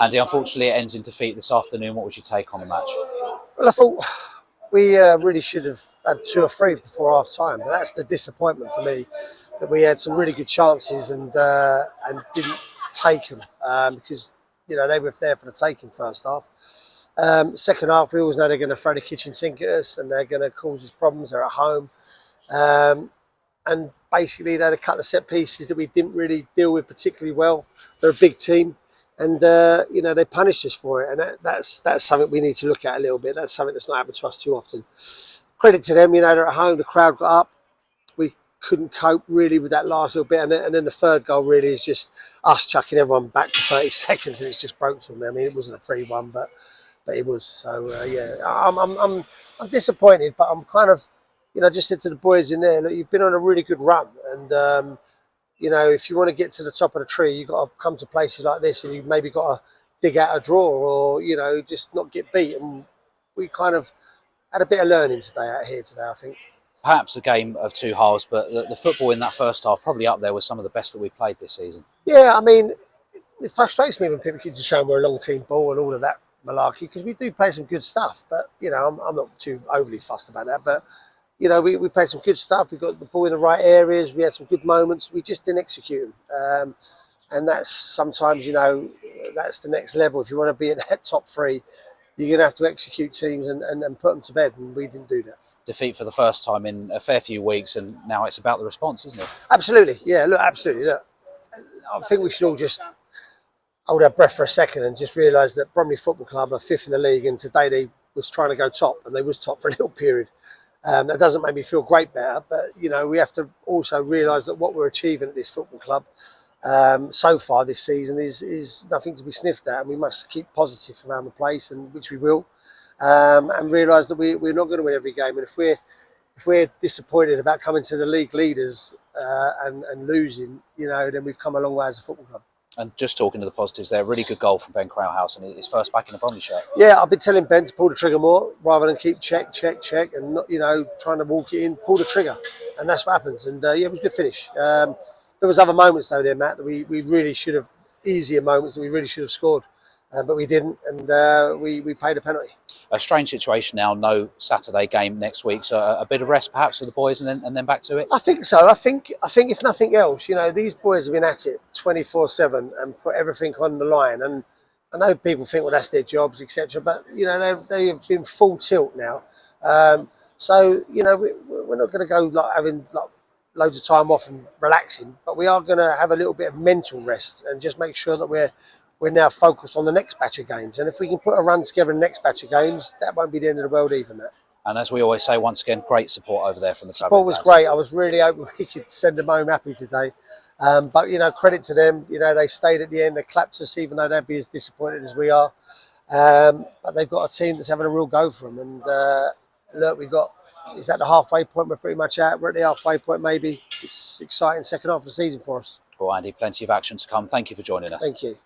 Andy, unfortunately, it ends in defeat this afternoon. What was your take on the match? Well, I thought we really should have had 2 or 3 before half time. But that's the disappointment for me, that we had some really good chances and didn't take them because they were there for the taking first half. Second half, we always know they're going to throw the kitchen sink at us and they're going to cause us problems. They're at home. And basically, they had a couple of set pieces that we didn't really deal with particularly well. They're a big team. And, they punished us for it. And that's something we need to look at a little bit. That's something that's not happened to us too often. Credit to them, they're at home. The crowd got up. We couldn't cope really with that last little bit. And then the third goal really is just us chucking everyone back for 30 seconds. And it's just broke to them. I mean, it wasn't a 3-1, but it was. So, I'm disappointed, but I'm kind of, I just said to the boys in there, look, you've been on a really good run. And, if you want to get to the top of the tree, you've got to come to places like this and you've maybe got to dig out a draw or, just not get beat. And we kind of had a bit of learning out here today, I think. Perhaps a game of two halves, but the football in that first half probably up there with some of the best that we've played this season. Yeah, I mean, it frustrates me when people keep saying we're a long team ball and all of that malarkey, because we do play some good stuff. But, I'm not too overly fussed about that. But, we played some good stuff. We got the ball in the right areas. We had some good moments. We just didn't execute them. And that's sometimes, that's the next level. If you want to be in that top 3, you're going to have to execute teams and put them to bed. And we didn't do that. Defeat for the first time in a fair few weeks. And now it's about the response, isn't it? Absolutely. Yeah, look, absolutely. Look, I think we should all just hold our breath for a second and just realise that Bromley Football Club are 5th in the league. And today they was trying to go top. And they was top for a little period. That doesn't make me feel great better, but we have to also realise that what we're achieving at this football club so far this season is nothing to be sniffed at, and we must keep positive around the place, and which we will, and realise that we're not going to win every game. And if we're disappointed about coming to the league leaders and losing, then we've come a long way as a football club. And just talking to the positives there, really good goal from Ben Krauhaus and his first back in a Bromley shirt. Yeah, I've been telling Ben to pull the trigger more rather than keep check, and not, trying to walk it in, pull the trigger. And that's what happens. And it was a good finish. There was other moments though there, Matt, that we really should have, easier moments that we really should have scored. But we didn't, and we paid a penalty. A strange situation now, no Saturday game next week, so a bit of rest perhaps for the boys and then back to it? I think so. I think if nothing else, these boys have been at it 24/7 and put everything on the line. And I know people think, well, that's their jobs, etc. But, they have been full tilt now. So, we're not going to go having loads of time off and relaxing, but we are going to have a little bit of mental rest and just make sure that we're now focused on the next batch of games. And if we can put a run together in the next batch of games, that won't be the end of the world either, Matt. And as we always say, once again, great support over there from the support was great. I was really hoping we could send them home happy today. But, credit to them. They stayed at the end. They clapped us, even though they'd be as disappointed as we are. But they've got a team that's having a real go for them. And look, is that the halfway point? We're pretty much out. We're at the halfway point, maybe. It's exciting second half of the season for us. Well, Andy, plenty of action to come. Thank you for joining us. Thank you.